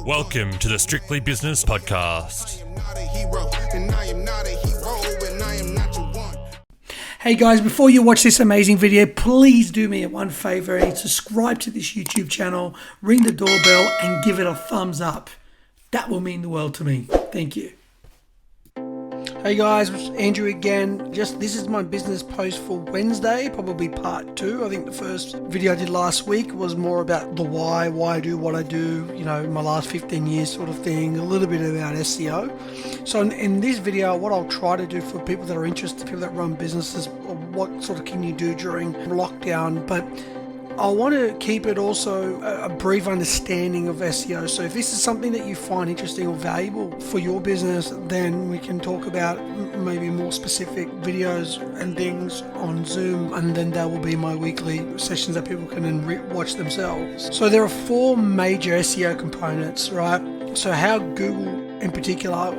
Welcome to the Strictly Business Podcast. Hey guys, before you watch this amazing video, please do me one favor and subscribe to this YouTube channel, ring the doorbell and give it a thumbs up. That will mean the world to me. Thank you. Hey guys, it's Andrew again. This is my business post for Wednesday, probably part 2. I think the first video I did last week was more about the why I do what I do, my last 15 years sort of thing, a little bit about SEO. So in this video, what I'll try to do for people that are interested, people that run businesses, what sort of can you do during lockdown, but I want to keep it also a brief understanding of SEO. So if this is something that you find interesting or valuable for your business, then we can talk about maybe more specific videos and things on Zoom, and then that will be my weekly sessions that people can then watch themselves. So there are 4 major SEO components, right? So how Google in particular,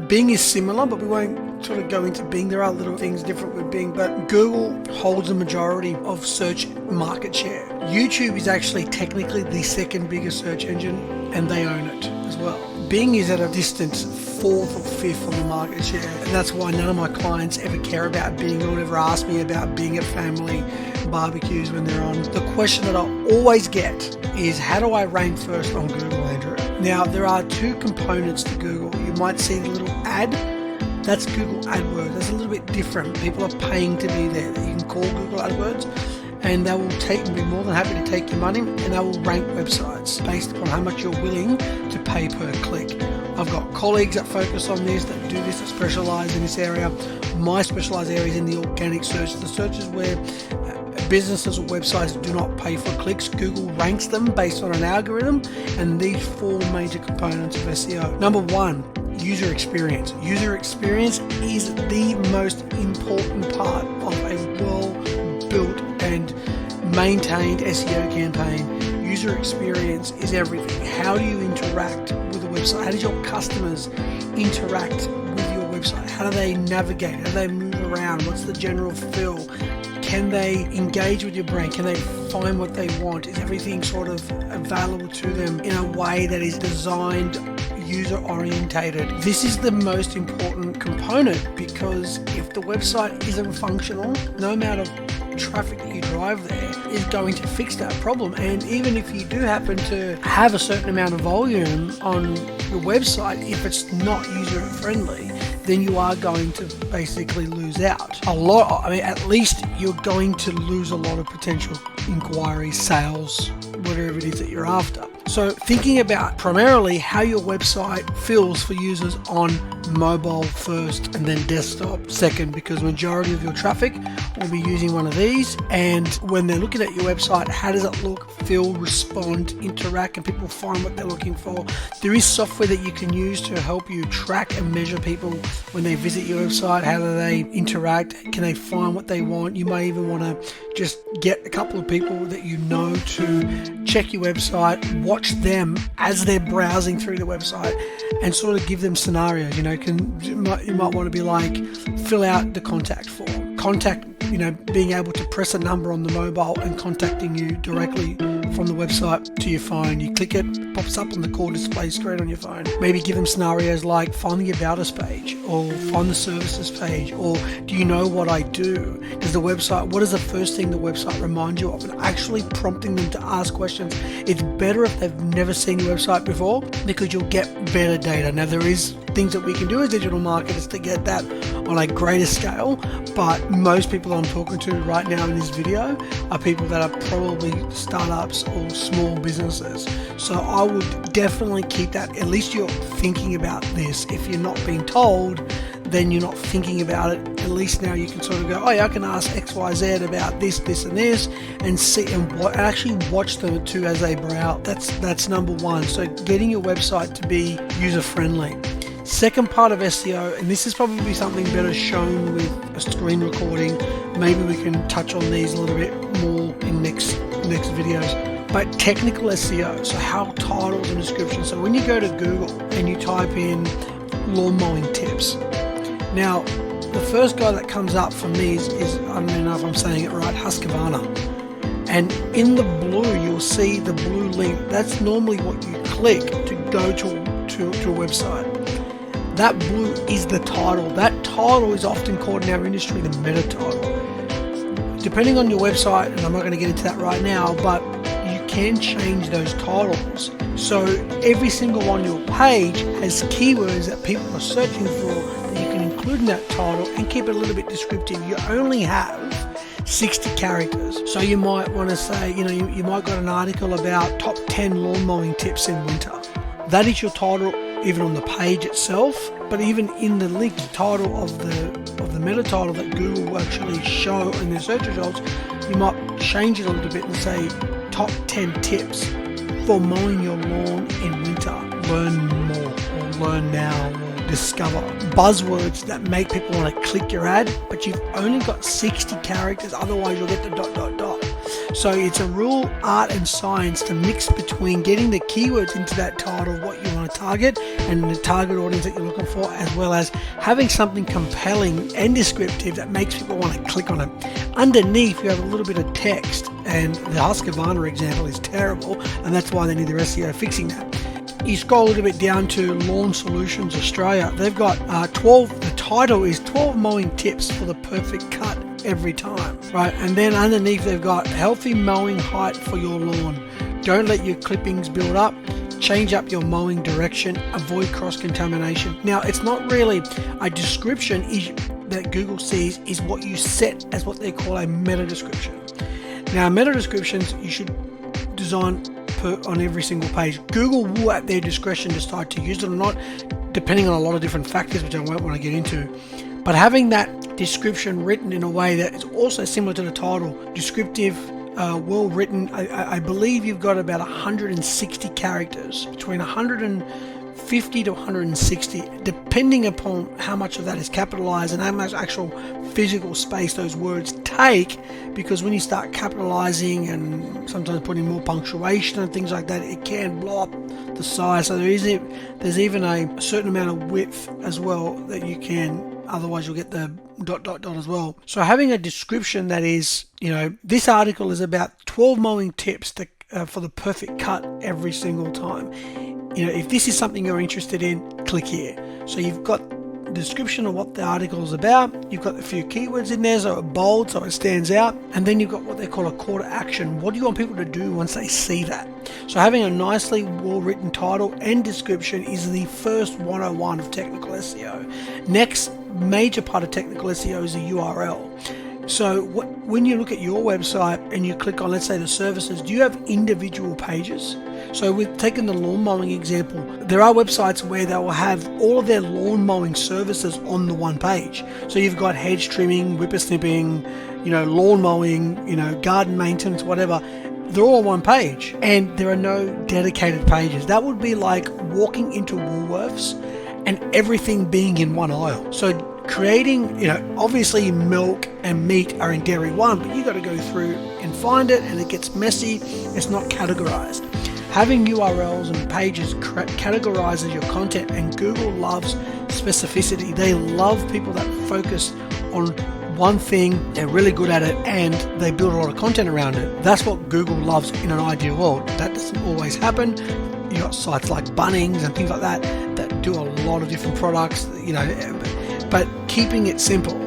Bing is similar, but we won't sort of go into Bing. There are little things different with Bing, but Google holds a majority of search market share. YouTube is actually technically the second biggest search engine, and they own it as well. Bing is at a distant 4th or 5th on the market share, and that's why none of my clients ever care about Bing or ever ask me about Bing at family barbecues when they're on. The question that I always get is, how do I rank first on Google, Andrew? Now, there are 2 components to Google. You might see the little ad. That's Google AdWords. That's a little bit different. People are paying to be there. You can call Google AdWords, and they will be more than happy to take your money, and they will rank websites based upon how much you're willing to pay per click. I've got colleagues that focus on this, that do this, that specialize in this area. My specialized area is in the organic search, the searches where businesses or websites do not pay for clicks. Google ranks them based on an algorithm, and these 4 major components of SEO. Number 1, user experience. User experience is the most important part of a well-built and maintained SEO campaign. User experience is everything. How do you interact with a website? How do your customers interact with your website? How do they navigate? How do they move around? What's the general feel? Can they engage with your brand? Can they find what they want? Is everything sort of available to them in a way that is designed user orientated? This is the most important component, because if the website isn't functional, no amount of traffic that you drive there is going to fix that problem. And even if you do happen to have a certain amount of volume on your website, if it's not user friendly, then you are going to basically lose out at least you're going to lose a lot of potential inquiries, sales, whatever it is that you're after. So thinking about primarily how your website feels for users on mobile first, and then desktop second, because majority of your traffic will be using one of these. And when they're looking at your website, how does it look, feel, respond, interact, and people find what they're looking for? There is software that you can use to help you track and measure people when they visit your website. How do they interact? Can they find what they want? You may even want to just get a couple of people that you know to check your website, watch them as they're browsing through the website, and sort of give them scenarios. You might want to be like, fill out the contact form. Being able to press a number on the mobile and contacting you directly from the website to your phone. You click it, pops up on the core display screen on your phone. Maybe give them scenarios like, find the About Us page, or find the services page, or do you know what I do? What is the first thing the website reminds you of? And actually prompting them to ask questions. It's better if they've never seen your website before, because you'll get better data. Now, there is things that we can do as digital marketers to get that on a greater scale, but most people I'm talking to right now in this video are people that are probably startups or small businesses. So I would definitely keep that, at least you're thinking about this. If you're not being told, then you're not thinking about it. At least now you can sort of go, oh yeah, I can ask XYZ about this, and this, and see, and actually watch them too as they browse. That's number 1. So getting your website to be user friendly. Second part of SEO, and this is probably something better shown with a screen recording. Maybe we can touch on these a little bit more in next videos. But technical SEO, so how titles and descriptions. So when you go to Google and you type in lawn mowing tips, now the first guy that comes up for me is I don't know if I'm saying it right, Husqvarna. And in the blue, you'll see the blue link. That's normally what you click click to go to a website. That blue is the title. That title is often called in our industry the meta title. Depending on your website, and I'm not going to get into that right now, but you can change those titles. So every single one on your page has keywords that people are searching for that you can include in that title and keep it a little bit descriptive. You only have 60 characters. So you might want to say, you might got an article about top 10 lawn mowing tips in winter. That is your title, even on the page itself, but even in the link title of the meta title that Google will actually show in their search results, you might change it a little bit and say top 10 tips for mowing your lawn in winter. Learn more, or learn now, or discover buzzwords that make people want to click your ad, but you've only got 60 characters, otherwise you'll get the ... So it's a real art and science to mix between getting the keywords into that title, what you want to target, and the target audience that you're looking for, as well as having something compelling and descriptive that makes people want to click on it. Underneath, you have a little bit of text, and the Husqvarna example is terrible, and that's why they need their SEO fixing that. You scroll a little bit down to Lawn Solutions Australia. They've got 12, the title is 12 mowing tips for the perfect cut every time, right? And then underneath they've got healthy mowing height for your lawn. Don't let your clippings build up. Change up your mowing direction. Avoid cross-contamination. Now, it's not really a description that Google sees is what you set as what they call a meta description. Now, meta descriptions you should design on every single page. Google will at their discretion decide to use it or not, depending on a lot of different factors, which I won't want to get into. But having that description written in a way that is also similar to the title, descriptive, well written, I believe you've got about 160 characters, between 150 to 160, depending upon how much of that is capitalized and how much actual physical space those words take, because when you start capitalizing and sometimes putting more punctuation and things like that, it can blow up the size. So there's even a certain amount of width as well that you can, otherwise you'll get the ... as well. So having a description that is, this article is about 12 mowing tips for the perfect cut every single time. If this is something you're interested in, click here. So you've got the description of what the article is about, you've got a few keywords in there so it's bold, so it stands out, and then you've got what they call a call to action. What do you want people to do once they see that? So having a nicely well-written title and description is the first 101 of technical SEO. Next major part of technical SEO is the URL. So when you look at your website and you click on, let's say, the services, do you have individual pages? So we've taken the lawn mowing example. There are websites where they will have all of their lawn mowing services on the one page. So you've got hedge trimming, whippersnipping, lawn mowing, garden maintenance, whatever. They're all on one page, and there are no dedicated pages. That would be like walking into Woolworths and everything being in one aisle. So creating, obviously milk and meat are in Dairy 1, but you got to go through and find it, and it gets messy. It's not categorized. Having URLs and pages categorizes your content, and Google loves specificity. They love people that focus on one thing, they're really good at it, and they build a lot of content around it. That's what Google loves in an ideal world. That doesn't always happen. You got sites like Bunnings and things like that that do a lot of different products, but keeping it simple.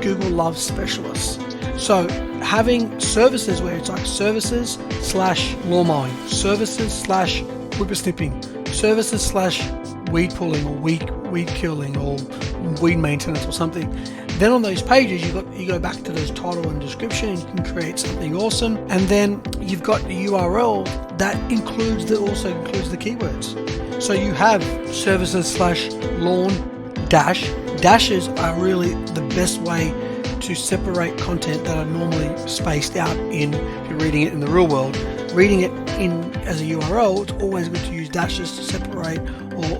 Google loves specialists. So having services where it's like services / lawn mowing, services / whippersnipping, services / weed pulling or weed killing or weed maintenance or something. Then on those pages you go back to those title and description, and you can create something awesome. And then you've got the URL that also includes the keywords. So you have services / lawn - dashes are really the best way to separate content that are normally spaced out if you're reading it in the real world. Reading it in as a URL, it's always good to use dashes to separate, or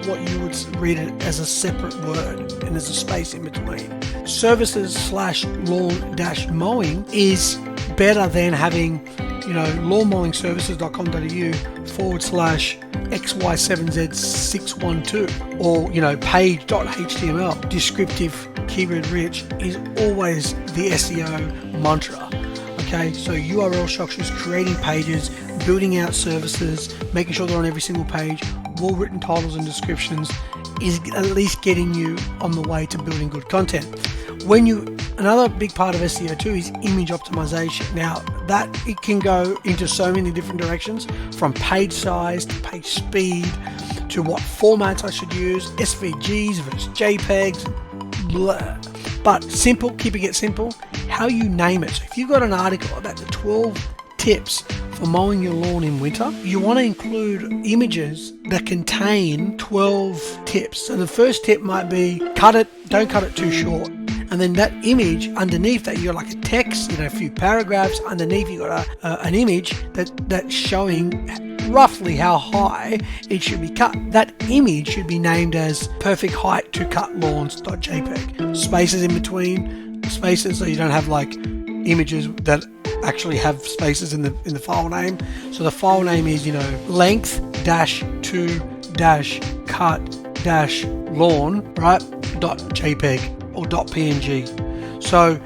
what you would read it as a separate word, and there's a space in between. Services / lawn - mowing is better than having, lawnmowingservices.com.au / XY7Z612 or, page.html. Descriptive, keyword rich is always the SEO mantra. Okay, so URL structures, creating pages, building out services, making sure they're on every single page, well-written titles and descriptions is at least getting you on the way to building good content. Another big part of SEO too is image optimization. Now that it can go into so many different directions, from page size to page speed to what formats I should use, SVGs versus JPEGs, blah. But simple, keeping it simple, how you name it. So if you've got an article about the 12 tips for mowing your lawn in winter, you want to include images that contain 12 tips. So the first tip might be don't cut it too short. And then that image underneath that, you got like a text, a few paragraphs underneath. You got an image that's showing roughly how high it should be cut. That image should be named as perfect height to cut lawns.jpg. Spaces in between, spaces so you don't have like images that actually have spaces in the file name. So the file name is length -to -cut -lawn, right, .jpg or .png. So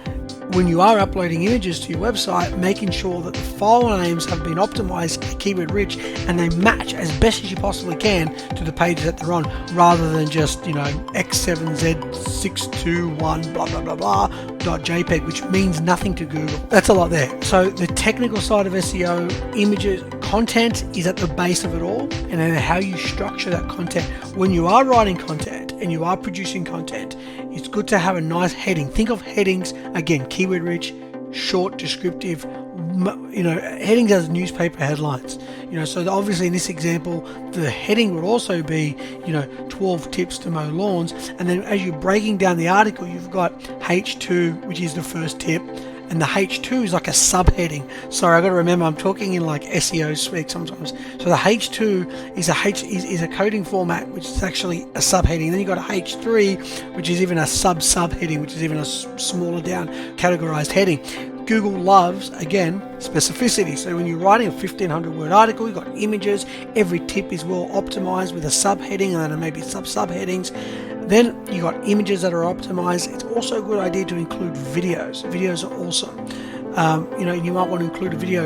when you are uploading images to your website, making sure that the file names have been optimized, keyword rich, and they match as best as you possibly can to the pages that they're on, rather than just X7Z621 blah blah blah blah .jpg, which means nothing to Google. That's a lot there. So the technical side of SEO, images, content is at the base of it all, and then how you structure that content. When you are writing content and you are producing content, it's good to have a nice heading. Think of headings, again, keyword rich, short, descriptive, headings as newspaper headlines. So obviously in this example, the heading would also be, 12 tips to mow lawns. And then as you're breaking down the article, you've got H2, which is the first tip. And the H2 is like a subheading. Sorry, I got to remember I'm talking in like SEO speak sometimes. So the H2 is a coding format, which is actually a subheading. Then you got a H3, which is even a subheading, which is even a smaller down categorized heading. Google loves, again, specificity. So when you're writing a 1500 word article, you've got images, every tip is well optimized with a subheading and then maybe sub-subheadings. Then you got images that are optimized. It's also a good idea to include videos. Videos are awesome. You might want to include a video,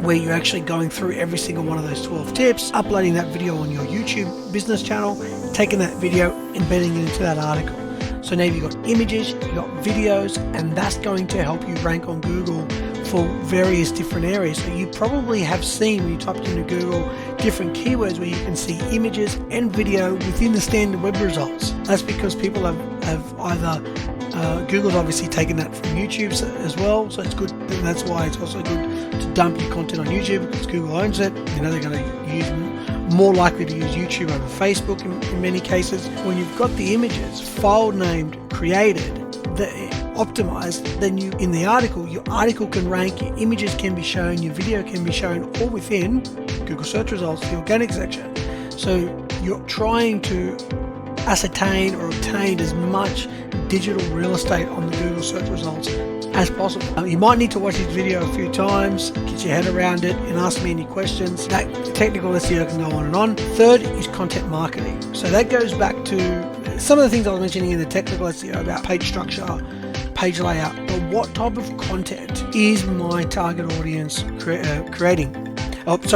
where you're actually going through every single one of those 12 tips, uploading that video on your YouTube business channel, taking that video, embedding it into that article. So now you've got images, you've got videos, and that's going to help you rank on Google for various different areas. So you probably have seen, when you typed into Google, different keywords where you can see images and video within the standard web results. That's because people have either Google's obviously taken that from YouTube as well, so it's good. And that's why it's also good to dump your content on YouTube, because Google owns it. They're going to use more likely to use YouTube over Facebook in many cases. When you've got the images file named, created, optimized, then in the article, your article can rank, your images can be shown, your video can be shown, all within Google search results, the organic section. So you're trying to ascertain or obtain as much digital real estate on the Google search results as possible. You might need to watch this video a few times, get your head around it, and ask me any questions. That technical SEO can go on and on. Third is content marketing. So that goes back to some of the things I was mentioning in the technical SEO about page structure, page layout, but what type of content is my target audience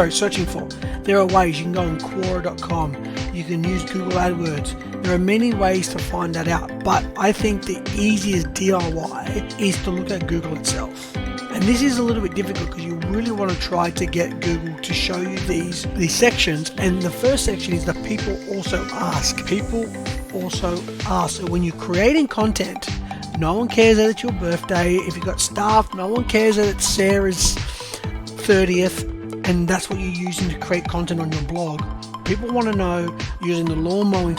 searching for? There are ways. You can go on Quora.com, you can use Google AdWords. There are many ways to find that out, but I think the easiest DIY is to look at Google itself. And this is a little bit difficult because you really want to try to get Google to show you these sections. And the first section is the people also ask. People also ask. So when you're creating content, no one cares that it's your birthday. If you've got staff, no one cares that it's Sarah's 30th, and that's what you're using to create content on your blog. People want to know, using the lawn mowing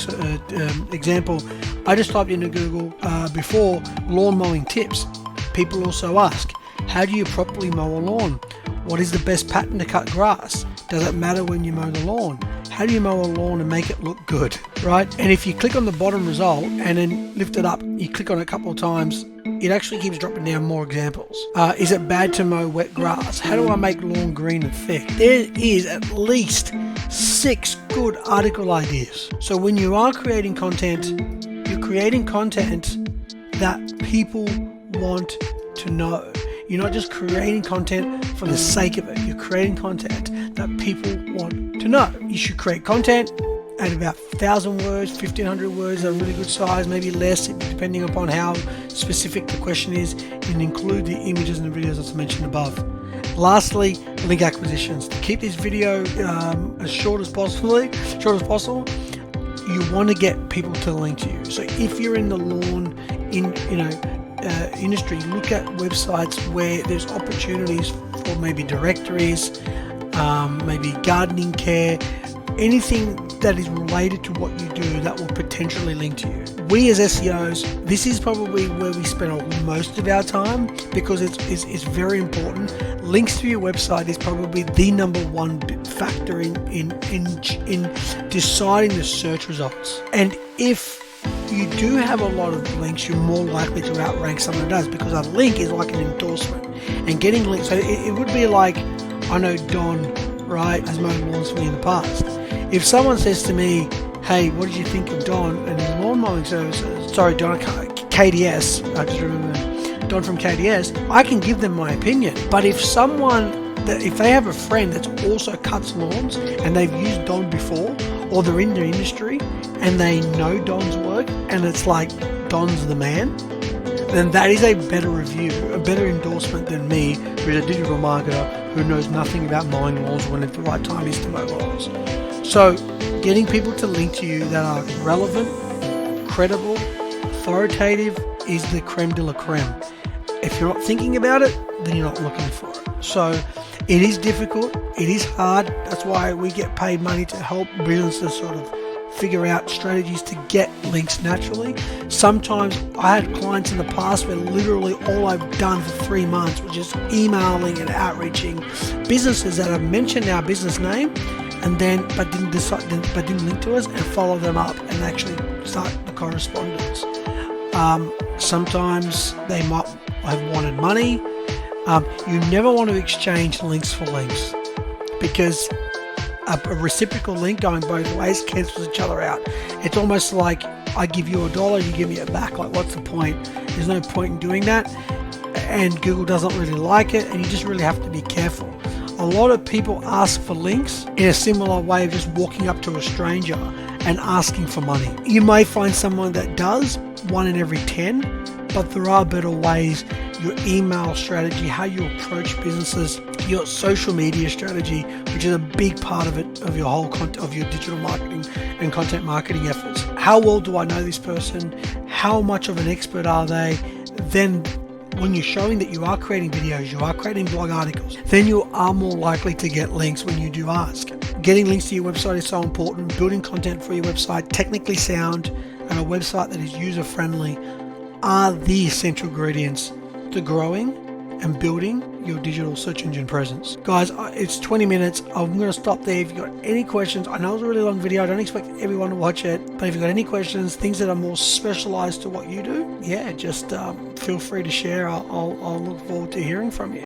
example, I just typed into Google before lawn mowing tips. People also ask, how do you properly mow a lawn? What is the best pattern to cut grass? Does it matter when you mow the lawn? How do you mow a lawn and make it look good, right? And if you click on the bottom result and then lift it up, you click on it a couple of times, it actually keeps dropping down more examples. Is it bad to mow wet grass? How do I make lawn green and thick? There is at least 6 good article ideas. So when you are creating content, you're creating content that people want to know. You're not just creating content for the sake of it. You're creating content that people want to know. You should create content at about 1,000 words, 1,500 words, a really good size, maybe less, depending upon how specific the question is, and include the images and the videos as mentioned above. Lastly, link acquisitions. To keep this video as short as possible, you want to get people to link to you. So if you're in the lawn industry, look at websites where there's opportunities for maybe directories, maybe gardening care, anything that is related to what you do that will potentially link to you. We as SEOs, this is probably where we spend most of our time because it's very important. Links to your website is probably the number one factor in deciding the search results. And if you do have a lot of links, you're more likely to outrank someone who does, because a link is like an endorsement. And getting links, so it would be like, I know Don, right, has mowed lawns for me in the past. If someone says to me, hey, what did you think of Don and his lawn mowing services? Sorry, Don, KDS, I just remember Don from KDS, I can give them my opinion. But if they have a friend that also cuts lawns and they've used Don before, or they're in the industry and they know Don's work and it's like Don's the man, then that is a better review, a better endorsement than me, who's a digital marketer who knows nothing about mowing lawns when at the right time is to mow lawns. So getting people to link to you that are relevant, credible, authoritative is the creme de la creme. If you're not thinking about it, then you're not looking for it. So it is difficult, it is hard. That's why we get paid money to help businesses sort of figure out strategies to get links naturally. Sometimes I had clients in the past where literally all I've done for 3 months was just emailing and outreaching businesses that have mentioned our business name and then but didn't link to us, and follow them up and actually start the correspondence. Sometimes they might have wanted money. You never want to exchange links for links, because a reciprocal link going both ways cancels each other out. It's almost like I give you $1, you give me it back. Like, what's the point? There's no point in doing that, and Google doesn't really like it, and you just really have to be careful. A lot of people ask for links in a similar way of just walking up to a stranger and asking for money. You may find someone that does, 1 in every 10, but there are better ways. Your email strategy, how you approach businesses, your social media strategy, which is a big part of it, of your whole of your digital marketing and content marketing efforts. How well do I know this person? How much of an expert are they? Then when you're showing that you are creating videos, you are creating blog articles, then you are more likely to get links when you do ask. Getting links to your website is so important. Building content for your website, technically sound, and a website that is user-friendly are the essential ingredients to growing and building your digital search engine presence. Guys, it's 20 minutes. I'm going to stop there. If you've got any questions, I know it's a really long video. I don't expect everyone to watch it, but if you've got any questions, things that are more specialized to what you do, yeah, just feel free to share. I'll look forward to hearing from you.